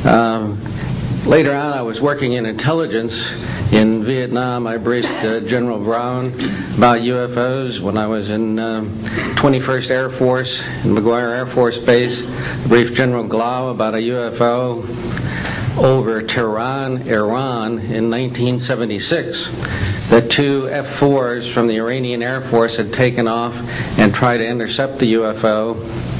Later on, I was working in intelligence. In Vietnam, I briefed General Brown about UFOs. When I was in 21st Air Force, in McGuire Air Force Base, I briefed General Glau about a UFO over Tehran, Iran, in 1976. The two F-4s from the Iranian Air Force had taken off and tried to intercept the UFO.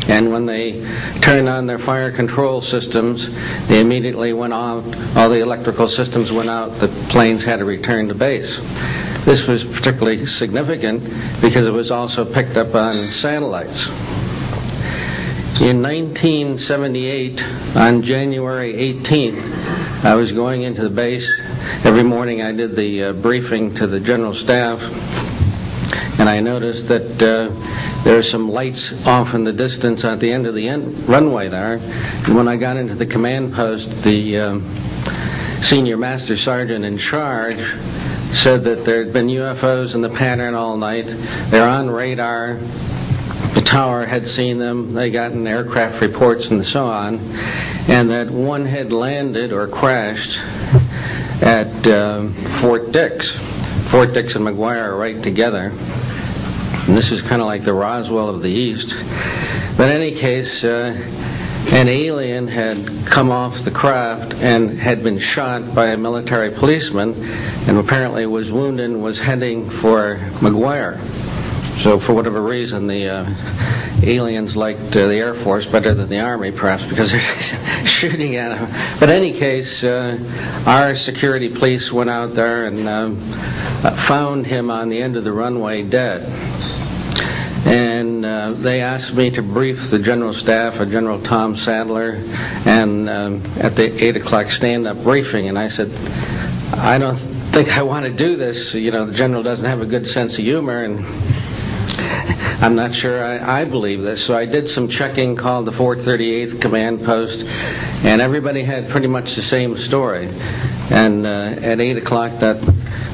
And when they turned on their fire control systems, they immediately went out. All the electrical systems went out. The planes had to return to base. This was particularly significant because it was also picked up on satellites. In 1978, on January 18th, I was going into the base. Every morning I did the briefing to the general staff, and I noticed that there are some lights off in the distance at the end of the runway there. And when I got into the command post, the senior master sergeant in charge said that there had been UFOs in the pattern all night. They're on radar. The tower had seen them. They gotten aircraft reports and so on. And that one had landed or crashed at Fort Dix. Fort Dix and McGuire are right together. And this is kind of like the Roswell of the East. But in any case, an alien had come off the craft and had been shot by a military policeman and apparently was wounded and was heading for McGuire. So for whatever reason, the aliens liked the Air Force better than the Army, perhaps because they're shooting at them. But in any case, our security police went out there and found him on the end of the runway dead. And they asked me to brief the general staff, General Tom Sadler, and at the 8 o'clock stand-up briefing. And I said, I don't think I want to do this. You know, the general doesn't have a good sense of humor, and I'm not sure I believe this. So I did some checking, called the 438th Command Post, and everybody had pretty much the same story. And at 8 o'clock that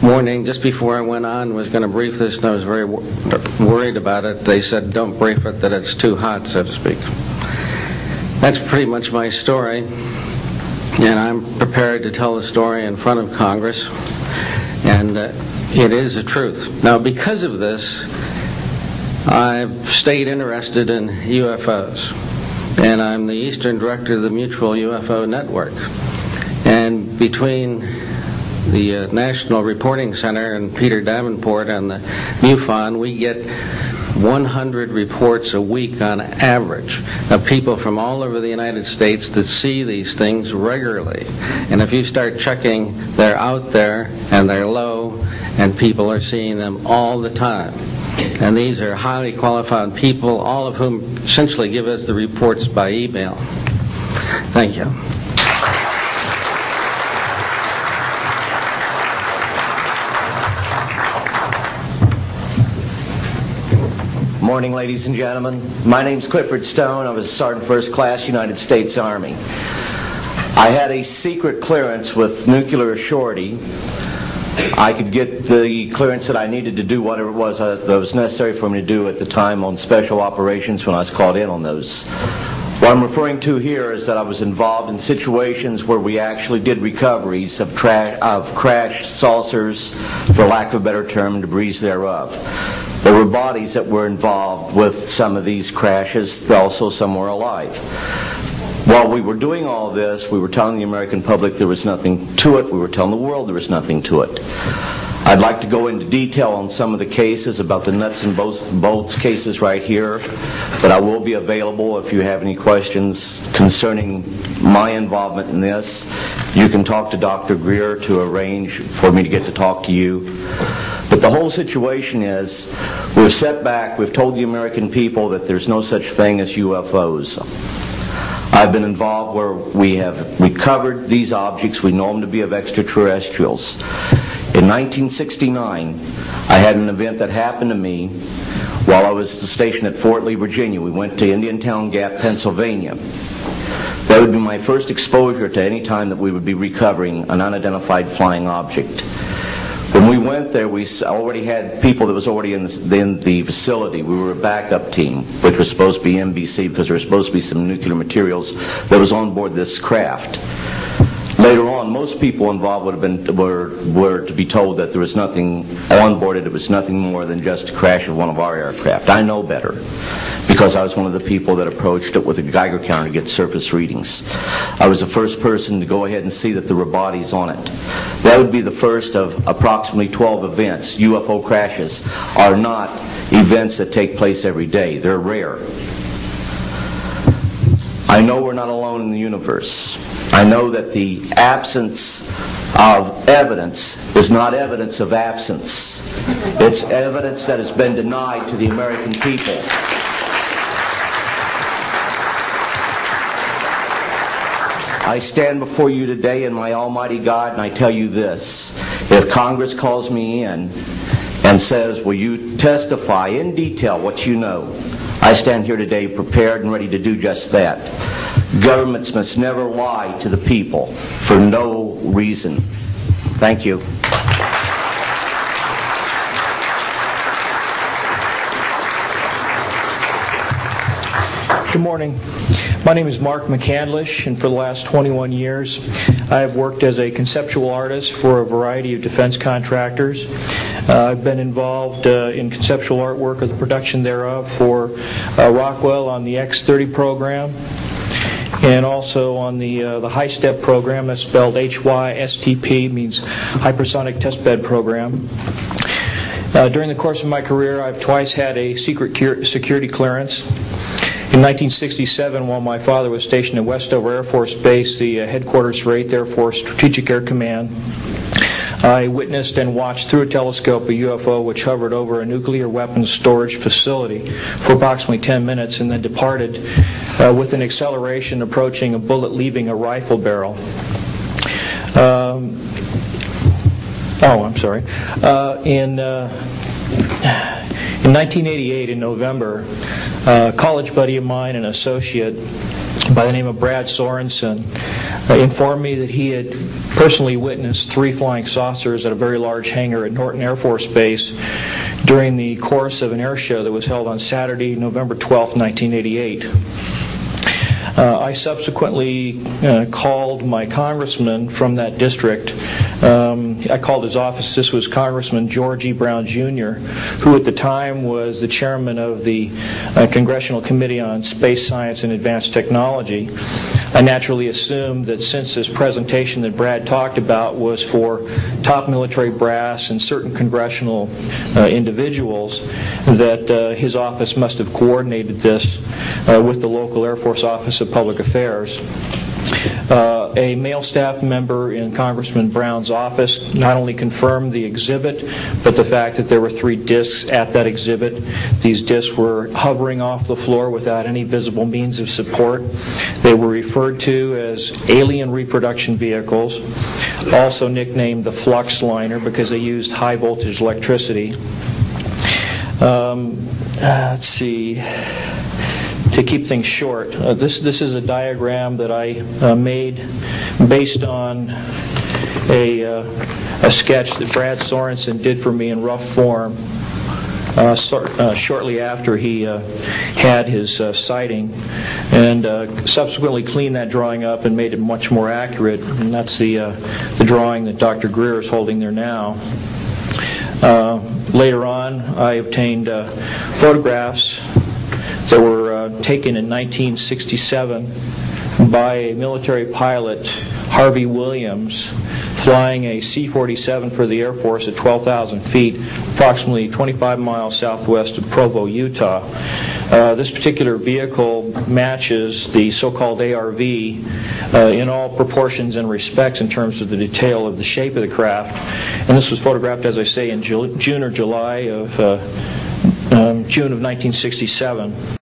morning, just before I went on, was going to brief this, and I was very worried about it. They said, don't brief it, that it's too hot, so to speak. That's pretty much my story, and I'm prepared to tell the story in front of Congress, and it is the truth. Now, because of this, I've stayed interested in UFOs, and I'm the Eastern Director of the Mutual UFO Network. And between the National Reporting Center and Peter Davenport and the MUFON, we get 100 reports a week on average of people from all over the United States that see these things regularly. And if you start checking, they're out there and they're low, and people are seeing them all the time. And these are highly qualified people, all of whom essentially give us the reports by email. Thank you. Morning, ladies and gentlemen. My name's Clifford Stone. I was a Sergeant First Class, United States Army. I had a secret clearance with nuclear surety. I could get the clearance that I needed to do whatever it was that was necessary for me to do at the time on special operations when I was called in on those. What I'm referring to here is that I was involved in situations where we actually did recoveries of crashed saucers, for lack of a better term, and debris thereof. There were bodies that were involved with some of these crashes, also some were alive. While we were doing all this, we were telling the American public there was nothing to it. We were telling the world there was nothing to it. I'd like to go into detail on some of the cases, about the nuts and bolts cases right here, but I will be available if you have any questions concerning my involvement in this. You can talk to Dr. Greer to arrange for me to get to talk to you. But the whole situation is, we've set back, we've told the American people that there's no such thing as UFOs. I've been involved where we have recovered these objects. We know them to be of extraterrestrials. In 1969, I had an event that happened to me while I was stationed at Fort Lee, Virginia. We went to Indiantown Gap, Pennsylvania. That would be my first exposure to any time that we would be recovering an unidentified flying object. When we went there, we already had people that was already in the facility. We were a backup team, which was supposed to be NBC because there was supposed to be some nuclear materials that was on board this craft. Later on, most people involved were to be told that there was nothing on board it. It was nothing more than just a crash of one of our aircraft. I know better because I was one of the people that approached it with a Geiger counter to get surface readings. I was the first person to go ahead and see that there were bodies on it. That would be the first of approximately 12 events. UFO crashes are not events that take place every day. They're rare. I know we're not alone in the universe. I know that the absence of evidence is not evidence of absence. It's evidence that has been denied to the American people. I stand before you today in my almighty God and I tell you this. If Congress calls me in and says, will you testify in detail what you know? I stand here today prepared and ready to do just that. Governments must never lie to the people for no reason. Thank you. Good morning. My name is Mark McCandlish, and for the last 21 years I have worked as a conceptual artist for a variety of defense contractors. I've been involved in conceptual artwork or the production thereof for Rockwell on the X-30 program, and also on the high-step program. That's spelled HYSTP, means hypersonic testbed program. During the course of my career, I've twice had a secret security clearance. In 1967, while my father was stationed at Westover Air Force Base, the headquarters for 8th Air Force Strategic Air Command, I witnessed and watched through a telescope a UFO which hovered over a nuclear weapons storage facility for approximately 10 minutes and then departed with an acceleration approaching a bullet leaving a rifle barrel. In 1988, in November, a college buddy of mine, an associate by the name of Brad Sorensen, informed me that he had personally witnessed 3 flying saucers at a very large hangar at Norton Air Force Base during the course of an air show that was held on Saturday, November 12, 1988. I subsequently called my congressman from that district. I called his office. This was Congressman George E. Brown Jr., who at the time was the chairman of the Congressional Committee on Space Science and Advanced Technology. I naturally assumed that since this presentation that Brad talked about was for top military brass and certain congressional individuals, that his office must have coordinated this with the local Air Force Office of Public Affairs. A male staff member in Congressman Brown's office not only confirmed the exhibit, but the fact that there were 3 discs at that exhibit. These discs were hovering off the floor without any visible means of support. They were referred to as alien reproduction vehicles, also nicknamed the flux liner because they used high voltage electricity. Let's see. To keep things short, this is a diagram that I made based on a sketch that Brad Sorensen did for me in rough form shortly after he had his sighting, and subsequently cleaned that drawing up and made it much more accurate. And that's the drawing that Dr. Greer is holding there now. Later on, I obtained photographs that were taken in 1967 by a military pilot, Harvey Williams, flying a C-47 for the Air Force at 12,000 feet, approximately 25 miles southwest of Provo, Utah. This particular vehicle matches the so-called ARV in all proportions and respects in terms of the detail of the shape of the craft. And this was photographed, as I say, in June or July of June of 1967.